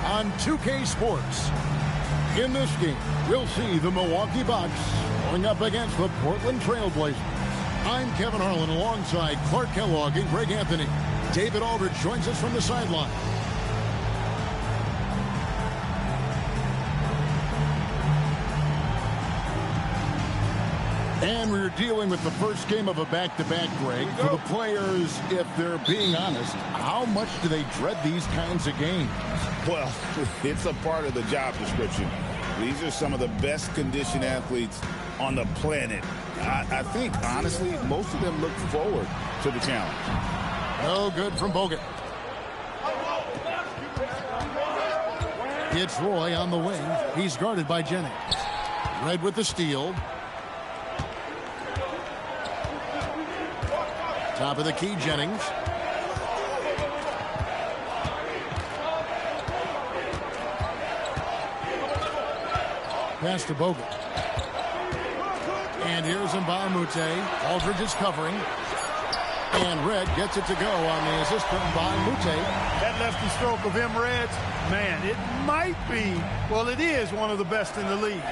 on 2K Sports. In this game, we'll see the Milwaukee Bucks going up against the Portland Trail Blazers. I'm Kevin Harlan alongside Clark Kellogg and Greg Anthony. David Aldridge joins us from the sideline. And we're dealing with the first game of a back-to-back, Greg. For the players, if they're being honest, how much do they dread these kinds of games? Well, it's a part of the job description. These are some of the best conditioned athletes on the planet. I think, honestly, most of them look forward to the challenge. No good from Bogut. It's Roy on the wing. He's guarded by Jennings. Red with the steal. Top of the key, Jennings. Pass to Bogut. And here's Mbah a Moute. Aldridge is covering. And Red gets it to go on the assist from Mbah a Moute. That lefty stroke of Red's, man, it might be, well, it is one of the best in the league.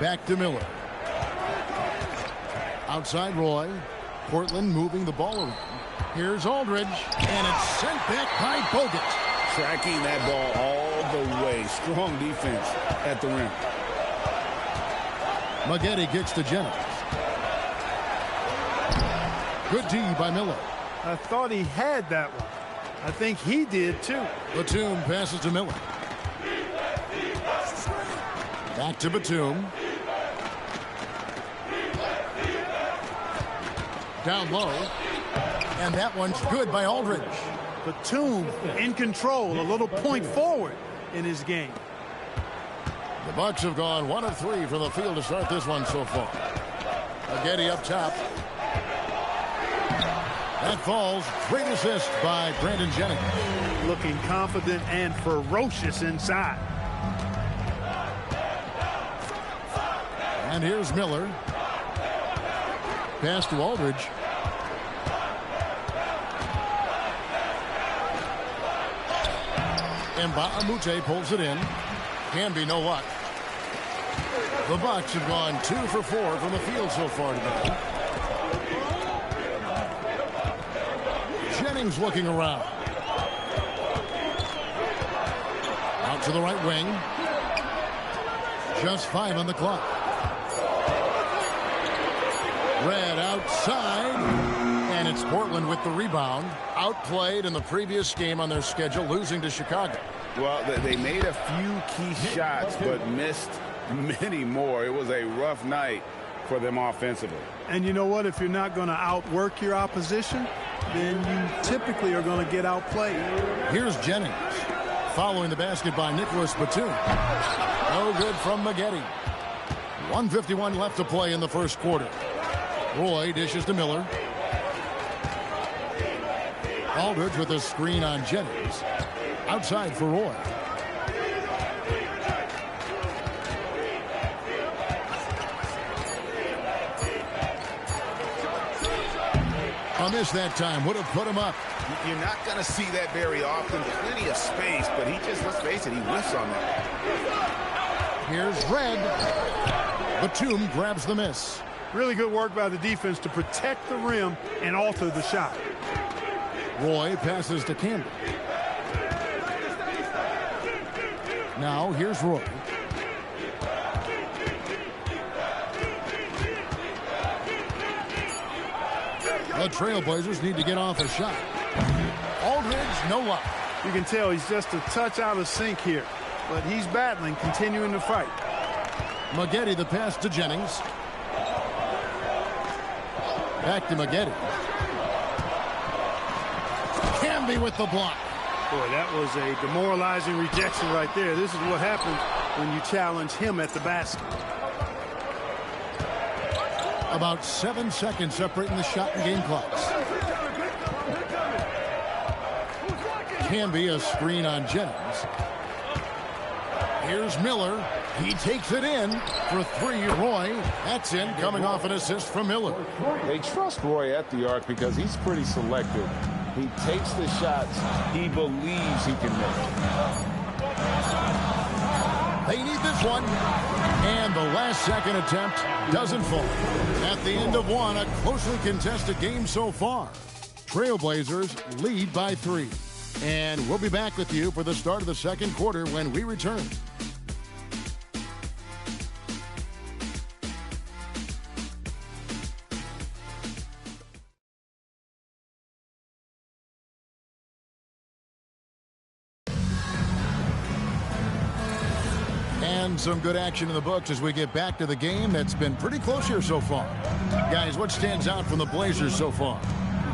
Back to Miller. Outside Roy. Portland moving the ball around. Here's Aldridge, and it's sent back by Bogut. Tracking that ball all the way. Strong defense at the rim. Maggette gets to Jennings. Good D by Miller. I thought he had that one. I think he did too. Batum passes to Miller. Back to Batum. Down low. And that one's good by Aldridge. Batum in control, a little point forward in his game. The Bucks have gone 1 of 3 from the field to start this one so far. Maggette up top. That falls. Great assist by Brandon Jennings. Looking confident and ferocious inside. And here's Miller. Pass to Aldridge. Mbah a Moute pulls it in. Camby no luck. The Bucks have gone 2 for 4 from the field so far today. Jennings looking around. Out to the right wing. Just 5 on the clock. Red outside, and it's Portland with the rebound. Outplayed in the previous game on their schedule, losing to Chicago. Well, they made a few key shots, but missed many more. It was a rough night for them offensively. And you know what? If you're not going to outwork your opposition, then you typically are going to get outplayed. Here's Jennings, following the basket by Nicholas Batum. No good from Maggette. 1:51 left to play in the first quarter. Roy dishes to Miller. Aldridge with a screen on Jennings. Outside for Roy. A miss that time would have put him up. You're not going to see that very often. Plenty of space, but he just, let's face it, he whiffs on that. Here's Red. Batum grabs the miss. Really good work by the defense to protect the rim and alter the shot. Roy passes to Camby. Now here's Roy. The Trailblazers need to get off a shot. Aldridge, no luck. You can tell he's just a touch out of sync here, but he's battling, continuing to fight. Maggette the pass to Jennings. Back to Maggette. Camby with the block. Boy, that was a demoralizing rejection right there. This is what happens when you challenge him at the basket. About 7 seconds separating the shot and game clocks. Camby a screen on Jennings. Here's Miller. He takes it in for 3. Roy. That's in, coming off an assist from Miller. They trust Roy at the arc because he's pretty selective. He takes the shots he believes he can make. this one. And the last second attempt doesn't fall. At the end of one, a closely contested game so far. Trailblazers lead by 3. And we'll be back with you for the start of the second quarter when we return. And some good action in the books as we get back to the game that's been pretty close here so far. Guys, what stands out from the Blazers so far?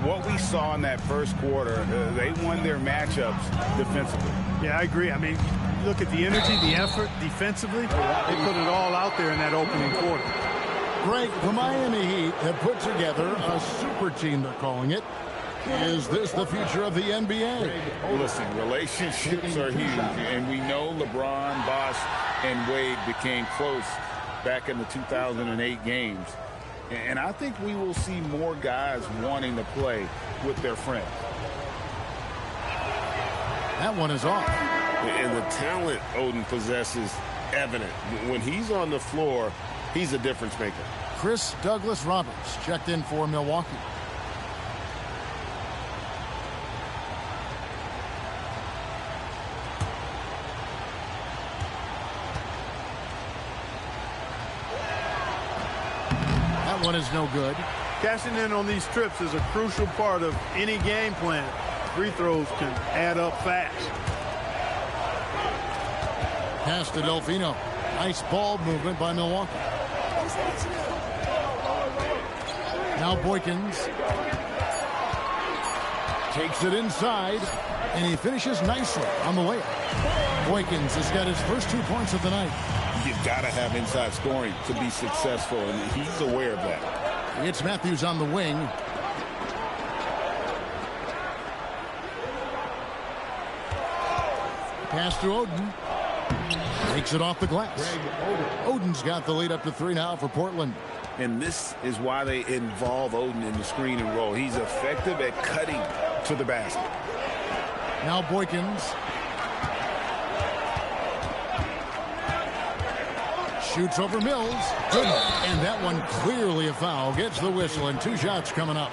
What we saw in that first quarter, they won their matchups defensively. Yeah, I agree. I mean, look at the energy, the effort defensively. They put it all out there in that opening quarter. Greg, the Miami Heat have put together a super team, they're calling it. Is this the future of the NBA? Listen, relationships are huge, and we know LeBron, Bosh, and Wade became close back in the 2008 games. And I think we will see more guys wanting to play with their friends. That one is off. And the talent Oden possesses evident. When he's on the floor, he's a difference maker. Chris Douglas-Roberts checked in for Milwaukee. That one is no good. Cashing in on these trips is a crucial part of any game plan. Free throws can add up fast. Pass to Delfino. Nice ball movement by Milwaukee. Now Boykins takes it inside, and he finishes nicely on the layup. Boykins has got his first 2 points of the night. You've got to have inside scoring to be successful, and he's aware of that. It's Matthews on the wing. Pass to Oden. Takes it off the glass. Oden's got the lead up to 3 now for Portland. And this is why they involve Oden in the screen and roll. He's effective at cutting to the basket. Now Boykins. Shoots over Mills. Good. And that one clearly a foul. Gets the whistle, and 2 shots coming up.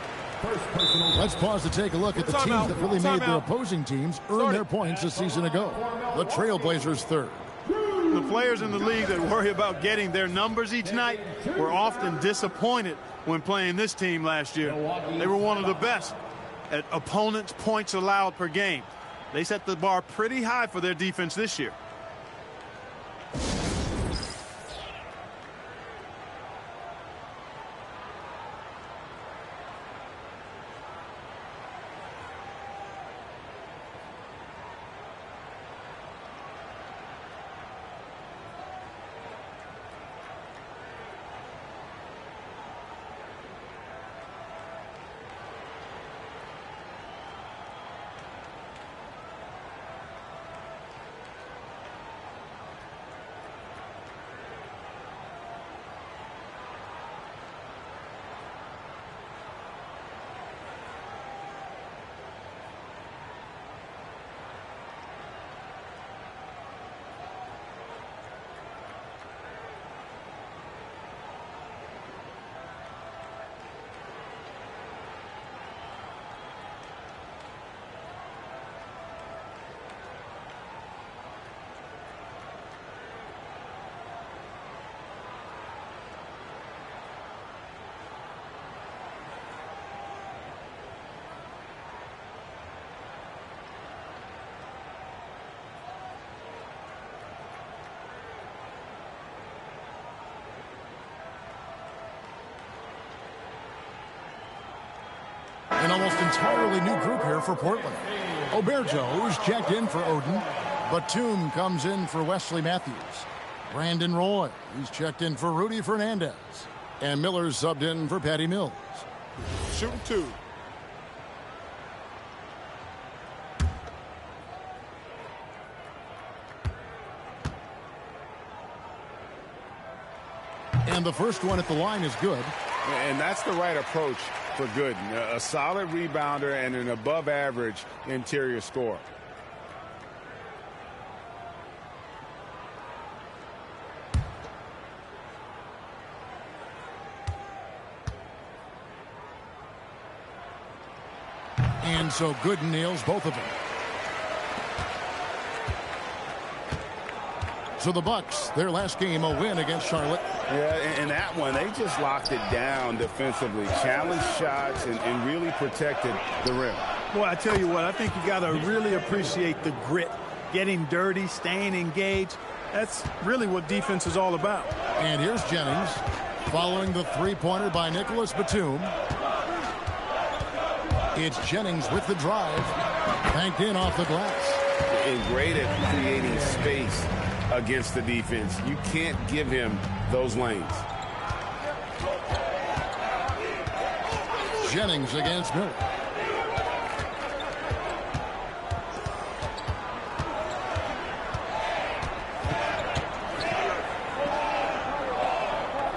Let's pause to take a look at the teams that really made their opposing teams earn their points a season ago. The Trailblazers third. The players in the league that worry about getting their numbers each night were often disappointed when playing this team last year. They were one of the best at opponents' points allowed per game. They set the bar pretty high for their defense this year. An almost entirely new group here for Portland. Oberto's checked in for Oden. Batum comes in for Wesley Matthews. Brandon Roy, he's checked in for Rudy Fernandez. And Miller's subbed in for Patty Mills. Shooting 2. And the first one at the line is good. And that's the right approach for Gooden. A solid rebounder and an above-average interior scorer. And so Gooden nails both of them. So the Bucks, their last game, a win against Charlotte. Yeah, in that one, they just locked it down defensively, challenged shots, and really protected the rim. Well, I tell you what, I think you got to really appreciate the grit, getting dirty, staying engaged. That's really what defense is all about. And here's Jennings, following the three-pointer by Nicholas Batum. It's Jennings with the drive, banked in off the glass. And great at creating space against the defense. You can't give him those lanes. Jennings against Miller.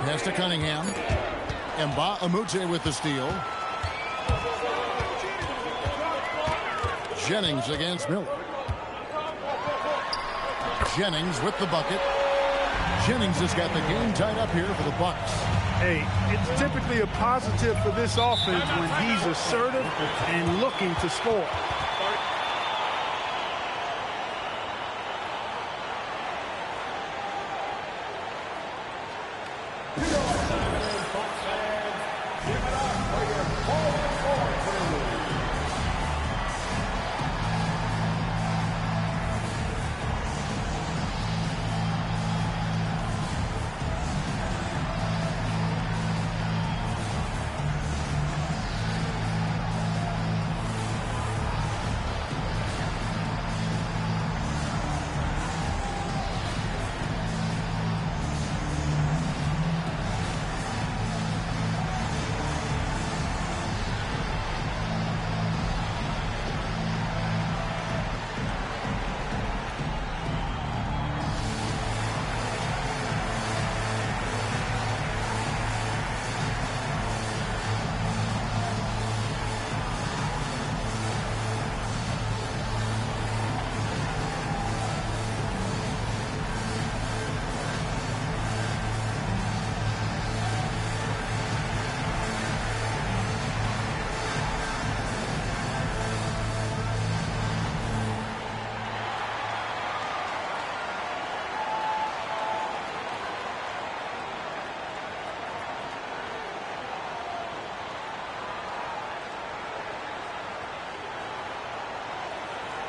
Pass to Cunningham. Mba Amute with the steal. Jennings against Miller. Jennings with the bucket. Jennings has got the game tied up here for the Bucks. Hey, it's typically a positive for this offense when he's assertive and looking to score.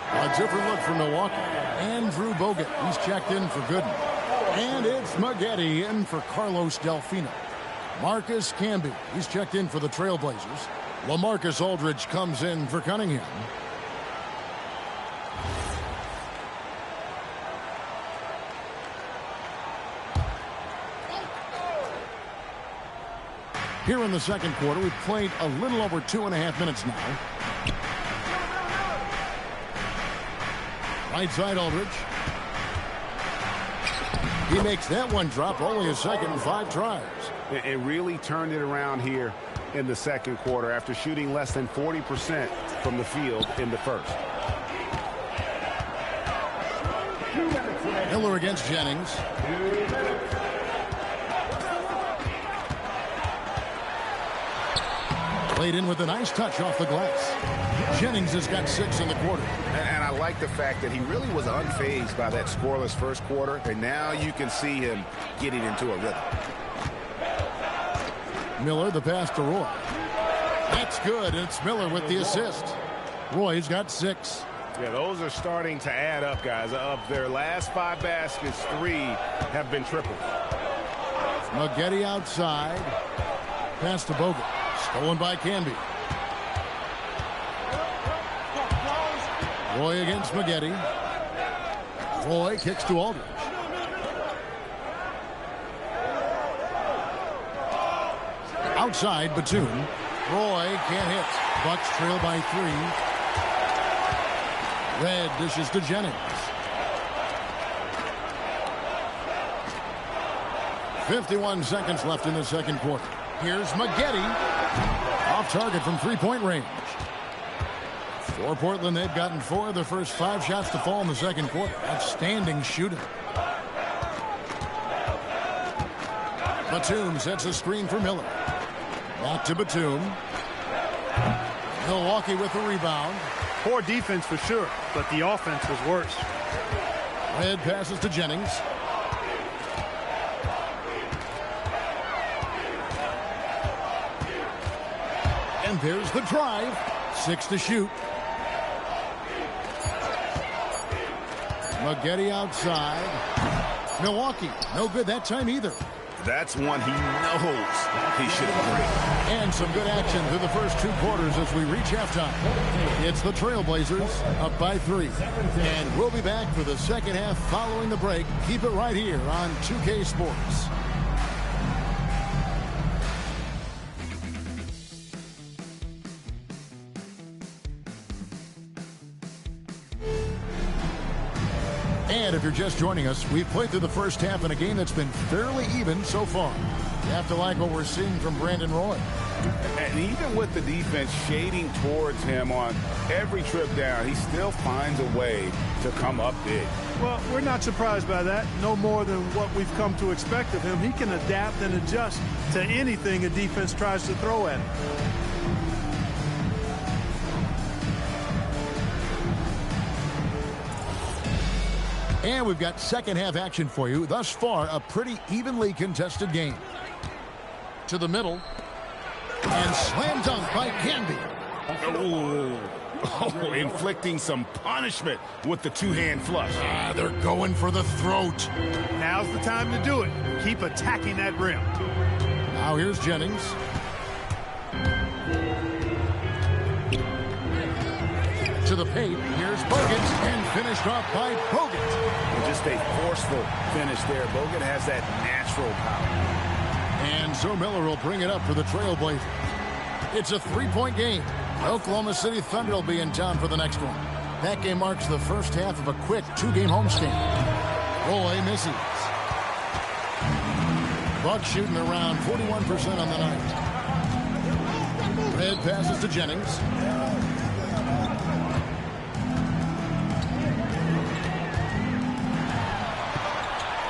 A different look from Milwaukee. Andrew Bogut, he's checked in for Gooden. And it's Maggette in for Carlos Delfino. Marcus Camby, he's checked in for the Trailblazers. LaMarcus Aldridge comes in for Cunningham. Here in the second quarter, we've played a little over 2.5 minutes now. Right side Aldridge. He makes that one drop, only a second and 5 tries. It really turned it around here in the second quarter after shooting less than 40% from the field in the first. Miller against Jennings. Played in with a nice touch off the glass. Jennings has got 6 in the quarter. And I like the fact that he really was unfazed by that scoreless first quarter, and now you can see him getting into a rhythm. Miller, the pass to Roy. That's good. It's Miller with the assist. Roy's got 6. Yeah, those are starting to add up, guys. Of their last 5 baskets, 3 have been triples. Maggette outside. Pass to Bogut. Stolen by Camby. Roy against Maggette. Roy kicks to Aldridge. Outside, Batum. Roy can't hit. Bucks trail by 3. Red dishes to Jennings. 51 seconds left in the second quarter. Here's Maggette. Off target from 3-point range. For Portland, they've gotten 4 of their first 5 shots to fall in the second quarter. Outstanding shooting. Batum sets a screen for Miller. Back to Batum. Milwaukee with the rebound. Poor defense for sure, but the offense was worse. Red passes to Jennings. And there's the drive. 6 to shoot. Maggette outside. Milwaukee, no good that time either. That's one he knows he should bring. And some good action through the first 2 quarters as we reach halftime. It's the Trailblazers up by 3. And we'll be back for the second half following the break. Keep it right here on 2K Sports. And if you're just joining us, we've played through the first half in a game that's been fairly even so far. You have to like what we're seeing from Brandon Roy. And even with the defense shading towards him on every trip down, he still finds a way to come up big. Well, we're not surprised by that. No more than what we've come to expect of him. He can adapt and adjust to anything a defense tries to throw at him. And we've got second half action for you. Thus far, a pretty evenly contested game. To the middle. And slam dunk by Canby. Oh, inflicting some punishment with the two-hand flush. They're going for the throat. Now's the time to do it. Keep attacking that rim. Now here's Jennings. To the paint. Here's Bogut. And finished off by Bogut. Just a forceful finish there. Bogut has that natural power. And so Miller will bring it up for the Trailblazers. It's a 3-point game. Oklahoma City Thunder will be in town for the next one. That game marks the first half of a quick 2-game homestand. Roy misses. Bucks shooting around 41% on the night. Red passes to Jennings.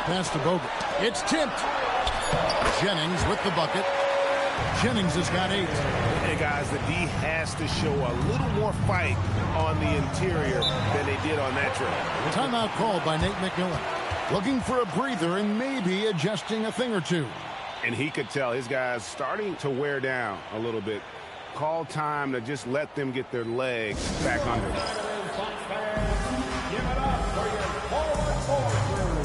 Pass to Bogut. It's tipped. Jennings with the bucket. Jennings has got 8. Hey, guys, the D has to show a little more fight on the interior than they did on that trip. Timeout called by Nate McMillan. Looking for a breather and maybe adjusting a thing or two. And he could tell his guys starting to wear down a little bit. Call time to just let them get their legs back under them. Give it up for your forward.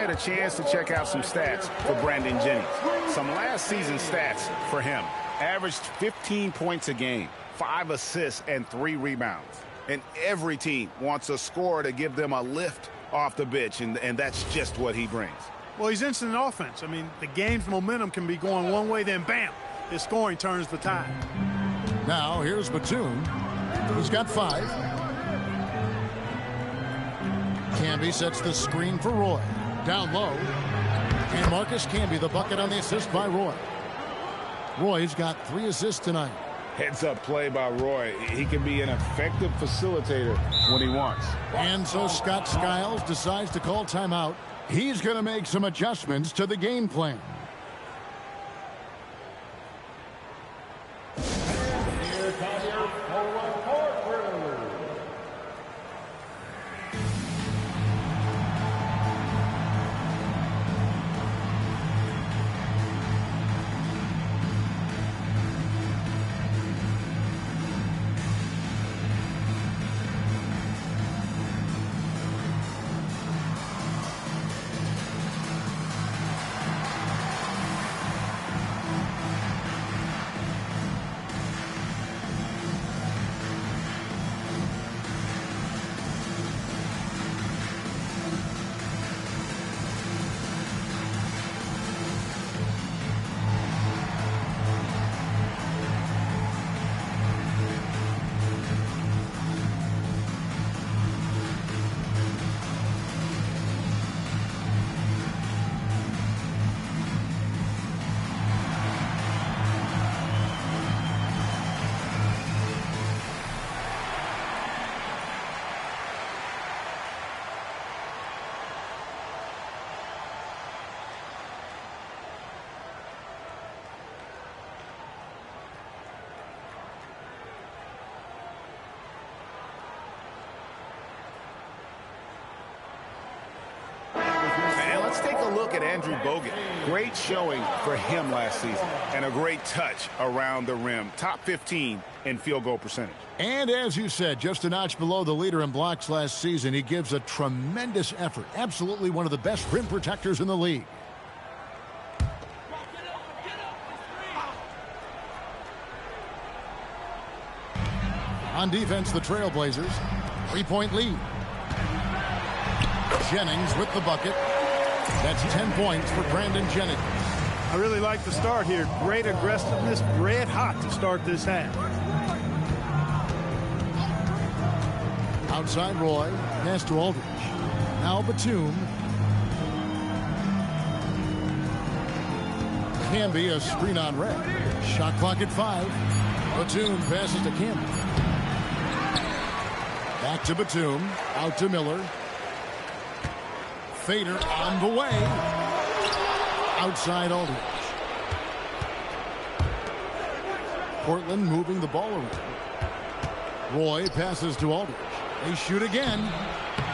A chance to check out some stats for Brandon Jennings. Some last season stats for him. Averaged 15 points a game, 5 assists, and 3 rebounds. And every team wants a scorer to give them a lift off the bench, and that's just what he brings. Well, he's instant offense. I mean, the game's momentum can be going one way, then bam, his scoring turns the tide. Now here's Batum. He's got 5. Camby sets the screen for Roy. Down low. And Marcus Camby, the bucket on the assist by Roy. Roy's got 3 assists tonight. Heads-up play by Roy. He can be an effective facilitator when he wants. And so Scott Skiles decides to call timeout. He's going to make some adjustments to the game plan. a look at Andrew Bogut. Great showing for him last season. And a great touch around the rim. Top 15 in field goal percentage. And as you said, just a notch below the leader in blocks last season. He gives a tremendous effort. Absolutely one of the best rim protectors in the league. On defense, the Trailblazers. 3-point lead. Jennings with the bucket. That's 10 points for Brandon Jennings. I really like the start here. Great aggressiveness, red hot to start this half. Outside Roy, pass to Aldridge. Now Batum. Camby, a screen on red. Shot clock at 5. Batum passes to Camby. Back to Batum. Out to Miller. Fader on the way. Outside Aldridge. Portland moving the ball around. Roy passes to Aldridge. They shoot again.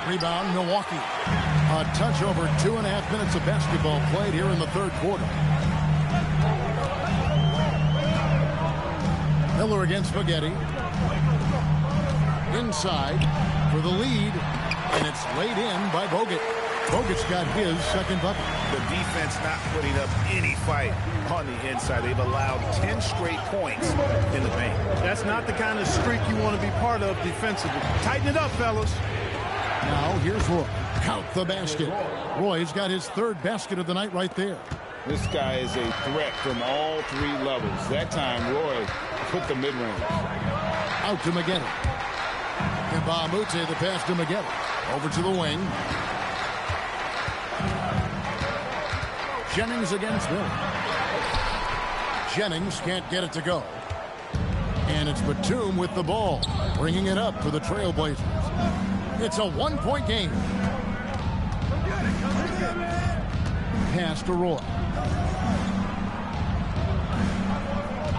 Rebound, Milwaukee. A touch over 2.5 minutes of basketball played here in the third quarter. Miller against Spaghetti. Inside for the lead. And it's laid in by Bogut. Bogut's got his second bucket. The defense not putting up any fight on the inside. They've allowed 10 straight points in the paint. That's not the kind of streak you want to be part of defensively. Tighten it up, fellas. Now here's Roy. Count the basket. Roy's got his third basket of the night right there. This guy is a threat from all 3 levels. That time, Roy put the mid-range. Out to McGetty. Kemba Mute, the pass to McGetty. Over to the wing. Jennings against Miller. Jennings can't get it to go. And it's Batum with the ball, bringing it up for the Trailblazers. It's a 1-point game. Pass to Roy.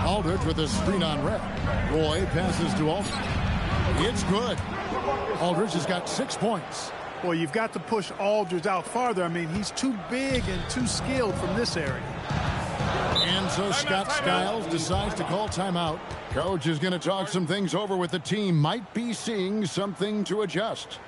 Aldridge with a screen on red. Roy passes to Aldridge. It's good. Aldridge has got 6 points. Well, you've got to push Aldridge out farther. I mean, he's too big and too skilled from this area. And so Scott Skiles decides to call timeout. Coach is going to talk some things over with the team. Might be seeing something to adjust.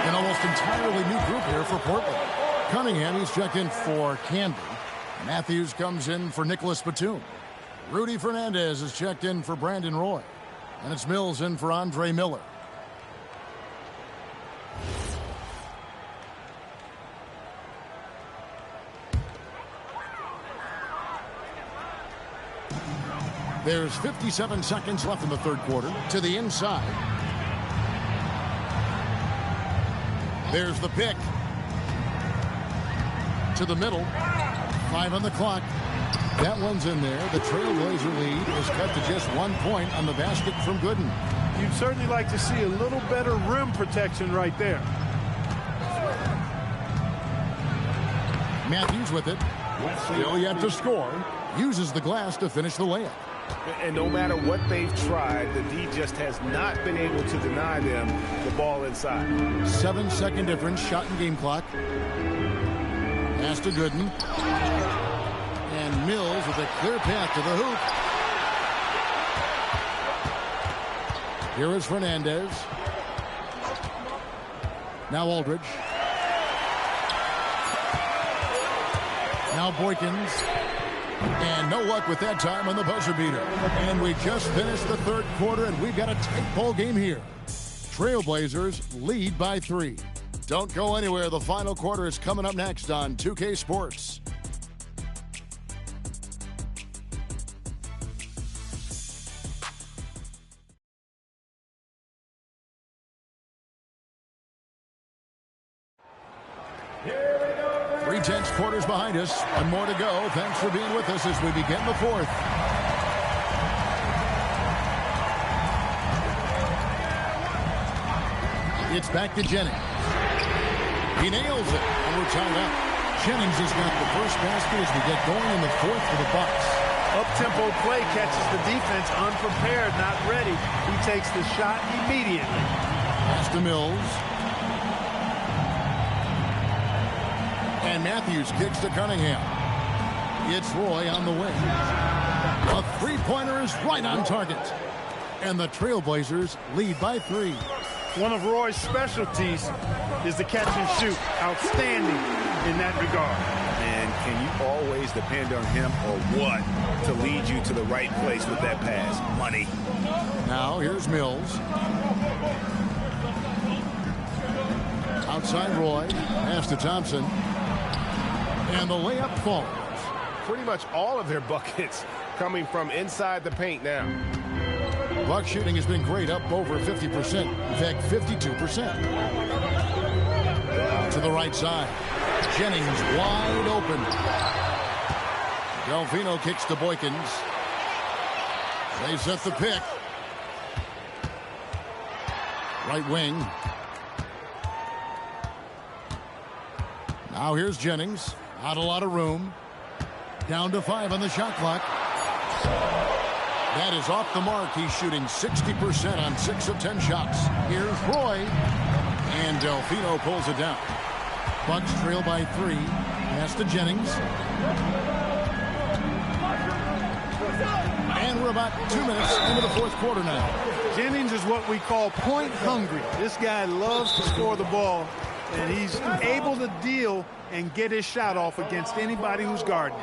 An almost entirely new group here for Portland. Cunningham, he's checked in for Camby. Matthews comes in for Nicholas Batum. Rudy Fernandez is checked in for Brandon Roy. And it's Mills in for Andre Miller. There's 57 seconds left in the third quarter. To the inside. There's the pick. To the middle. 5 on the clock. That one's in there. The Trailblazer lead is cut to just 1 point on the basket from Gooden. You'd certainly like to see a little better rim protection right there. Matthews with it. Still yet to score. Uses the glass to finish the layup. And no matter what they've tried, the D just has not been able to deny them the ball inside. 7-second difference, shot and game clock. Pass to Gooden. And Mills with a clear path to the hoop. Here is Fernandez. Now Aldridge. Now Boykins. And no luck with that time on the buzzer beater. And we just finished the third quarter, and we've got a tight ball game here. Trailblazers lead by 3. Don't go anywhere. The final quarter is coming up next on 2K Sports. Three-tenths quarters behind us. One more to go. Thanks for being with us as we begin the fourth. It's back to Jennings. He nails it, and we're tied up. Jennings has got the first basket as we get going in the fourth for the Bucks. Up-tempo play catches the defense unprepared, not ready. He takes the shot immediately. Pass to Mills. And Matthews kicks to Cunningham. It's Roy on the wing. A three-pointer is right on target. And the Trailblazers lead by 3. One of Roy's specialties is the catch and shoot. Outstanding in that regard. And can you always depend on him or what to lead you to the right place with that pass? Money. Now here's Mills. Outside Roy. Pass to Thompson. And the layup falls. Pretty much all of their buckets coming from inside the paint now. Buck shooting has been great, up over 50%. In fact, 52%. To the right side. Jennings wide open. Delfino kicks to Boykins. They set the pick. Right wing. Now here's Jennings. Not a lot of room. Down to 5 on the shot clock. That is off the mark. He's shooting 60% on 6 of 10 shots. Here's Roy. And Delfino pulls it down. Bucks trail by 3. Pass to Jennings. And we're about 2 minutes into the fourth quarter now. Jennings is what we call point hungry. This guy loves to score the ball, and he's able to deal and get his shot off against anybody who's guarding.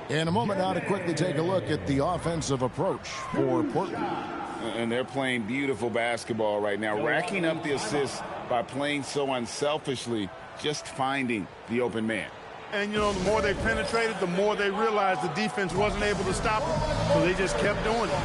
In a moment now to quickly take a look at the offensive approach for Portland. And they're playing beautiful basketball right now, racking up the assists by playing so unselfishly, just finding the open man. And, you know, the more they penetrated, the more they realized the defense wasn't able to stop them, so they just kept doing it.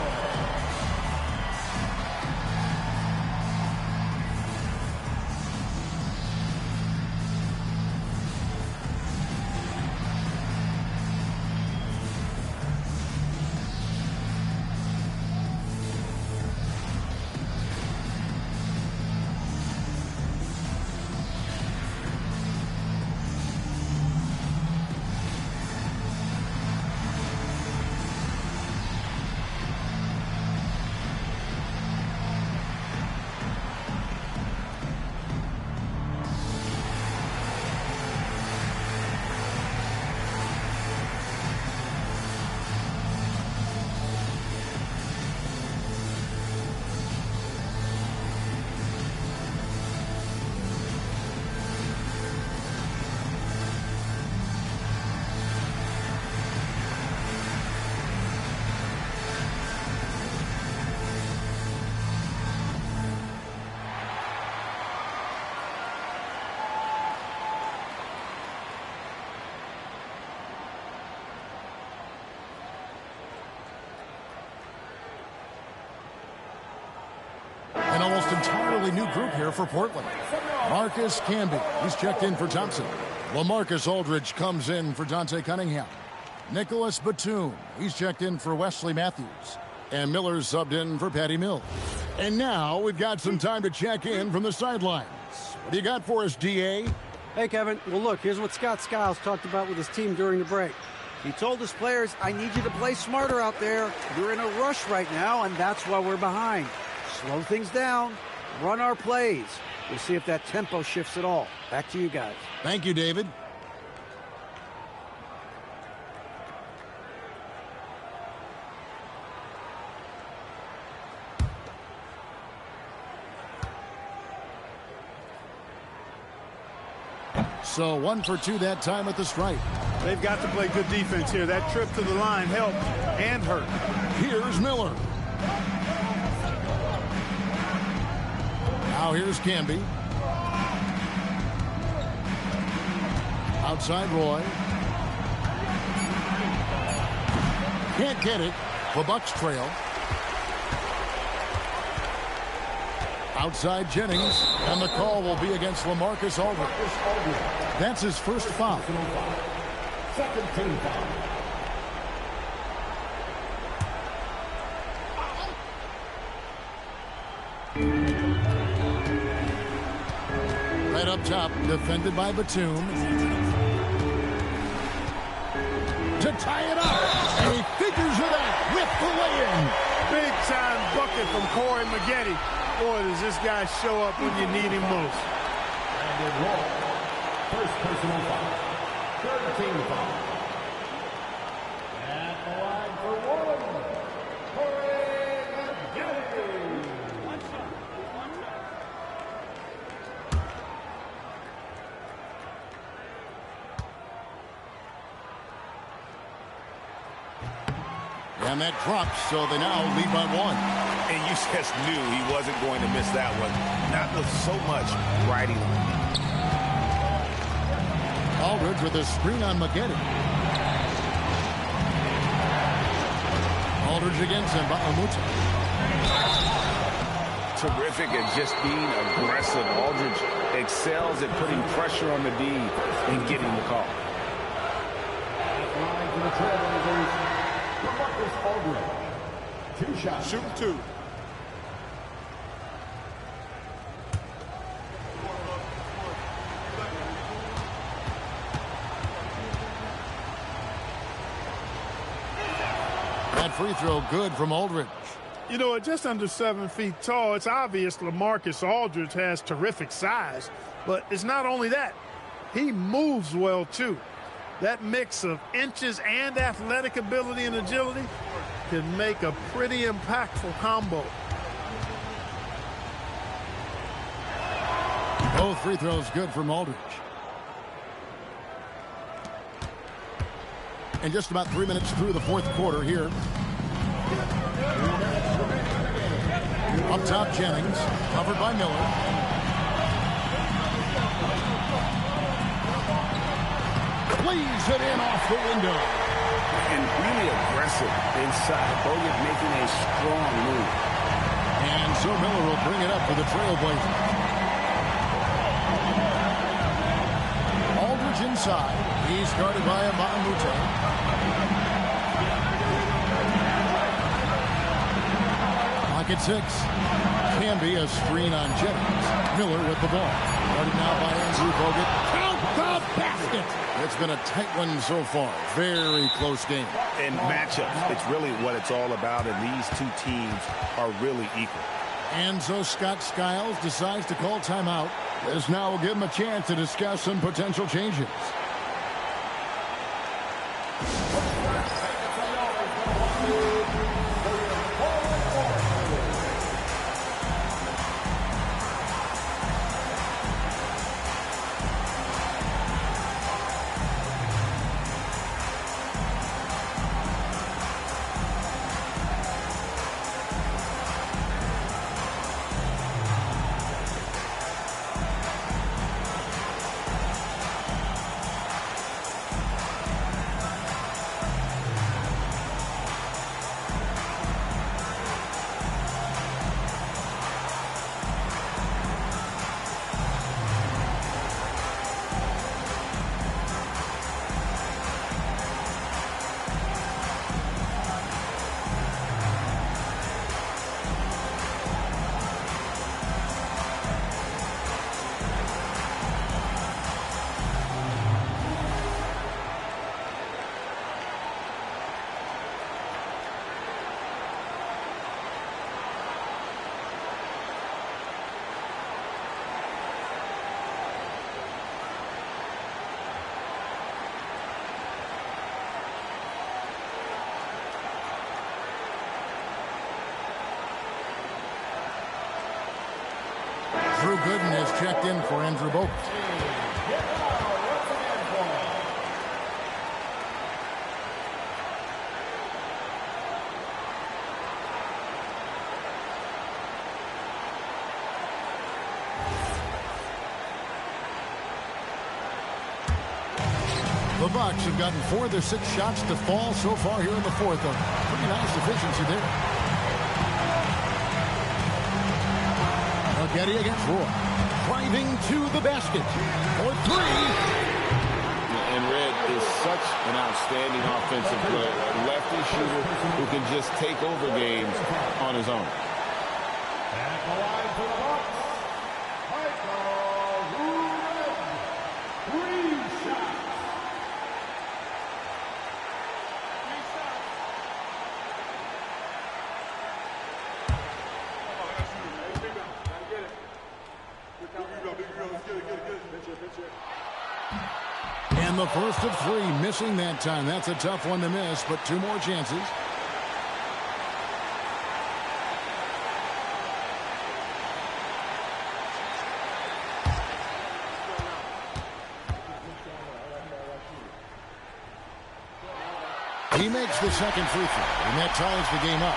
An almost entirely new group here for Portland. Marcus Camby, he's checked in for Thompson. LaMarcus Aldridge comes in for Dante Cunningham. Nicholas Batum, he's checked in for Wesley Matthews. And Miller's subbed in for Patty Mills. And now we've got some time to check in from the sidelines. What do you got for us, DA? Hey, Kevin. Well, look, here's what Scott Skiles talked about with his team during the break. He told his players, I need you to play smarter out there. You're in a rush right now, and that's why we're behind. Slow things down. Run our plays. We'll see if that tempo shifts at all. Back to you guys. Thank you, David. So 1 for 2 that time at the stripe. They've got to play good defense here. That trip to the line helped and hurt. Here's Miller. Now here's Camby. Outside Roy. Can't get it. The Bucks trail. Outside Jennings, and the call will be against LaMarcus Aldridge. That's his first foul. Second team foul. Right up top, defended by Batum. To tie it up, and he figures it out with the lay-in. Big time bucket from Corey Maggette. Boy, does this guy show up when you need him most. Brandon Roy. First personal foul. Third team foul. At the line for one, Corey Maggette. And that drops, so they now lead by 1. And you just knew he wasn't going to miss that one. Not with so much riding on him. Aldridge with a screen on Maggette. Aldridge against him by Amuta. Terrific at just being aggressive. Aldridge excels at putting pressure on the D and getting the call. At the line for the Trailblazers, LaMarcus Aldridge. 2 shots. Shoot 2. That free throw good from Aldridge. You know, at just under 7 feet tall, it's obvious LaMarcus Aldridge has terrific size. But it's not only that. He moves well, too. That mix of inches and athletic ability and agility can make a pretty impactful combo. Both free throws good from Aldridge. And just about 3 minutes through the fourth quarter here. Up top, Jennings, covered by Miller. Plays it in off the window. And really aggressive inside. Bogut making a strong move. And so Miller will bring it up for the Trailblazers. Aldridge inside. He's guarded by Amuta. Pocket 6. Camby a screen on Jennings. Miller with the ball. Guarded now by Andrew Bogut. Count the basket! It's been a tight one so far. Very close game. And matchups, it's really what it's all about, and these two teams are really equal. And so Scott Skiles decides to call timeout. This now will give him a chance to discuss some potential changes. Drew Gooden has checked in for Andrew Bogut. The Bucks have gotten 4 of their 6 shots to fall so far here in the fourth. A pretty nice efficiency there. Getty against Roy. Driving to the basket for 3. And Red is such an outstanding offensive player. A lefty shooter who can just take over games on his own. At the line for the Bucks, Michael Rubin. 3 shots. And the first of 3, missing that time. That's a tough one to miss, but 2 more chances. He makes the second free throw, and that ties the game up.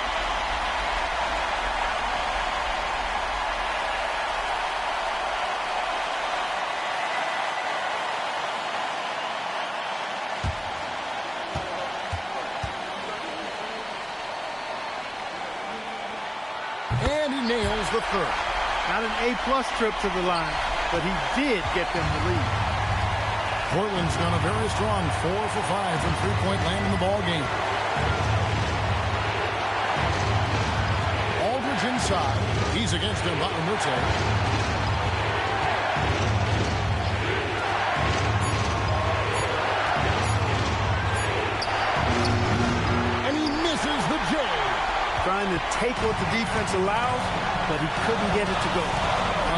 And he nails the third. Not an A-plus trip to the line, but he did get them the lead. Portland's done a very strong 4 for 5 from three-point land in the ball game. Aldridge inside. He's against him, Mute. And he misses the J. Trying to take what the defense allows, but he couldn't get it to go.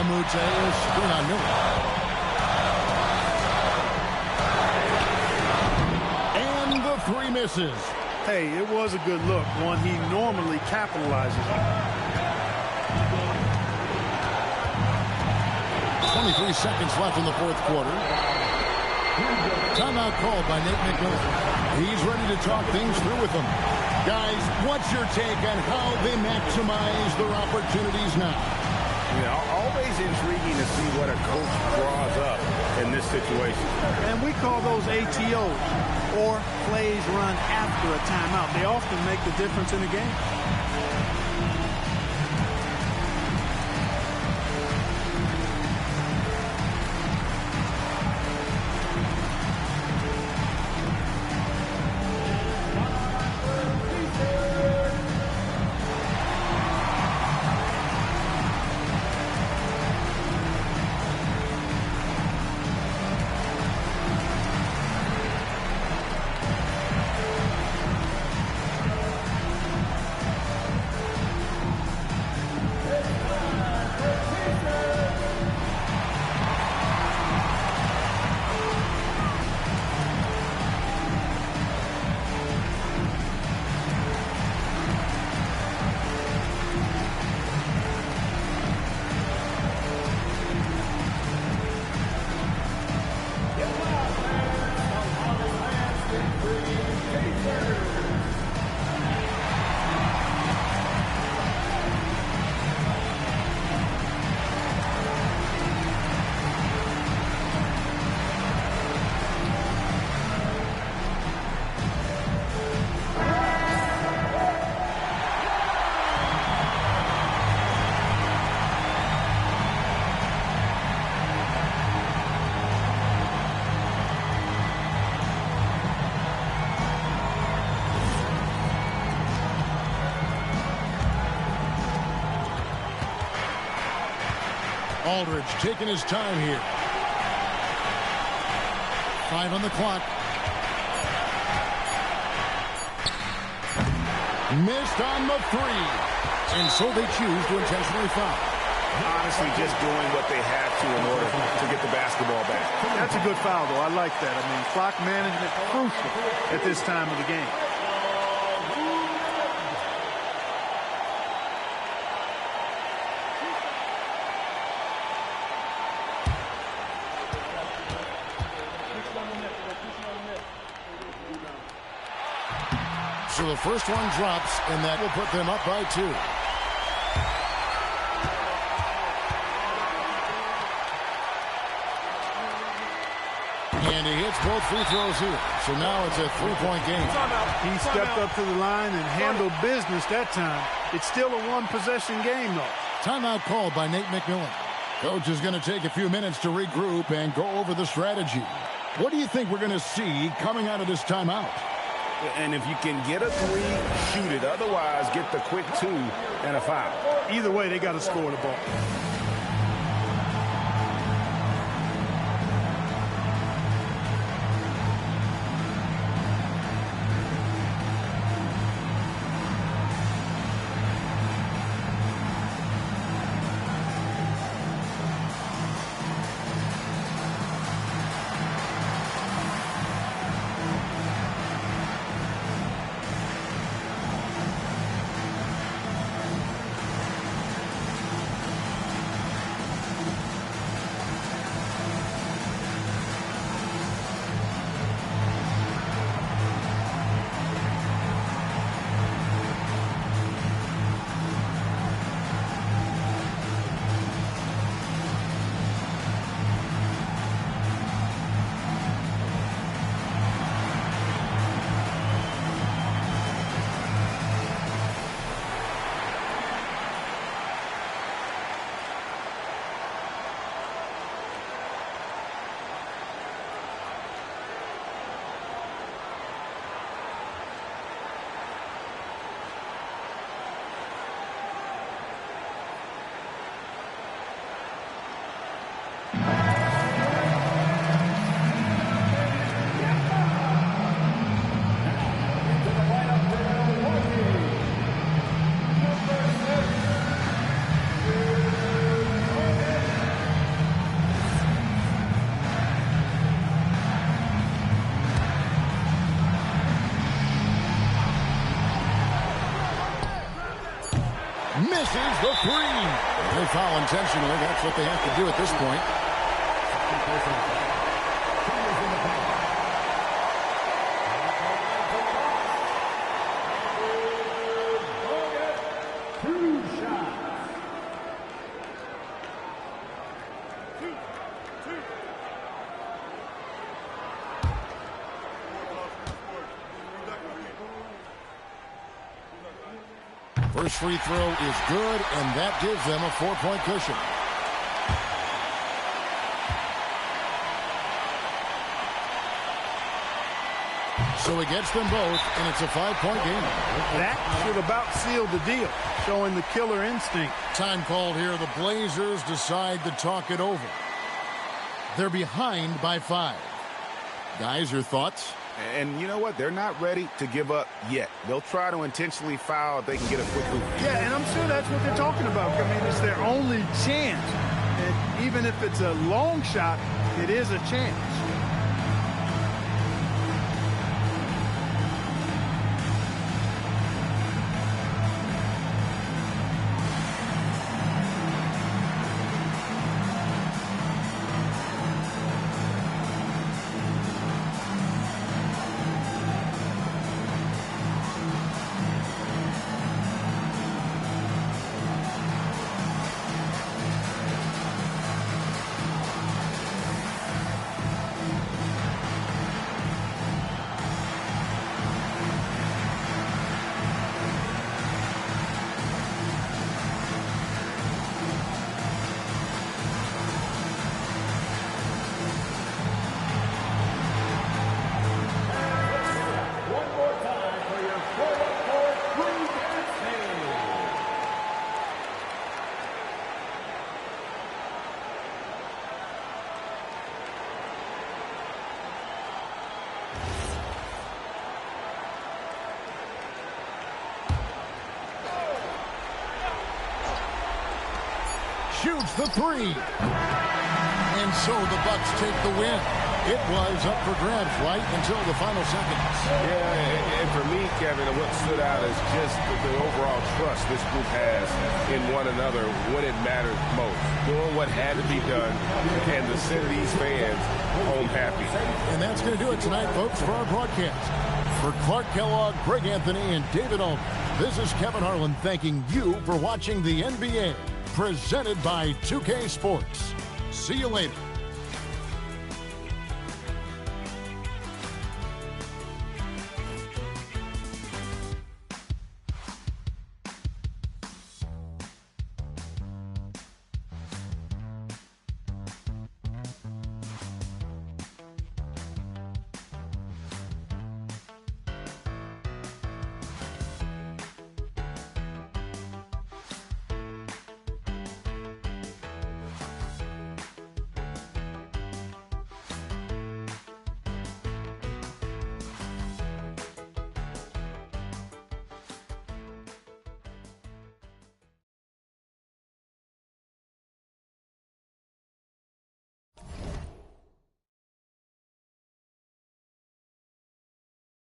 Mute is screwing on Miller. And the 3 misses. Hey, it was a good look, one he normally capitalizes on. 23 seconds left in the fourth quarter. Timeout called by Nate McMillan. He's ready to talk things through with them. Guys, what's your take on how they maximize their opportunities now? Yeah, always intriguing to see what a coach draws up in this situation. And we call those ATOs, or plays run after a timeout. They often make the difference in a game. Aldridge taking his time here. 5 on the clock. Missed on the 3. And so they choose to intentionally foul. Honestly, just doing what they have to in order to get the basketball back. That's a good foul, though. I like that. I mean, clock management crucial at this time of the game. So the first one drops, and that will put them up by 2. And he hits both free throws here. So now it's a 3-point game. He stepped up to the line and handled business that time. It's still a one-possession game, though. Timeout called by Nate McMillan. Coach is going to take a few minutes to regroup and go over the strategy. What do you think we're going to see coming out of this timeout? And if you can get a 3, shoot it. Otherwise, get the quick 2 and a foul. Either way, they got to score the ball. Misses the 3. They foul intentionally. That's what they have to do at this point. First free throw is good, and that gives them a 4-point cushion. So it gets them both, and it's a 5-point game. That should about seal the deal, showing the killer instinct. Time called here. The Blazers decide to talk it over. They're behind by 5. Guys, your thoughts? And you know what? They're not ready to give up yet. They'll try to intentionally foul if they can get a quick hoop. Yeah, and I'm sure that's what they're talking about. I mean, it's their only chance. And even if it's a long shot, it is a chance. Shoots the 3. And so the Bucks take the win. It was up for grabs right until the final seconds. Yeah, and for me, Kevin, what stood out is just the overall trust this group has in one another when it mattered most. Doing what had to be done and to send these fans home happy. And that's going to do it tonight, folks, for our broadcast. For Clark Kellogg, Greg Anthony, and David Aldridge, this is Kevin Harlan thanking you for watching the NBA, presented by 2K Sports. See you later.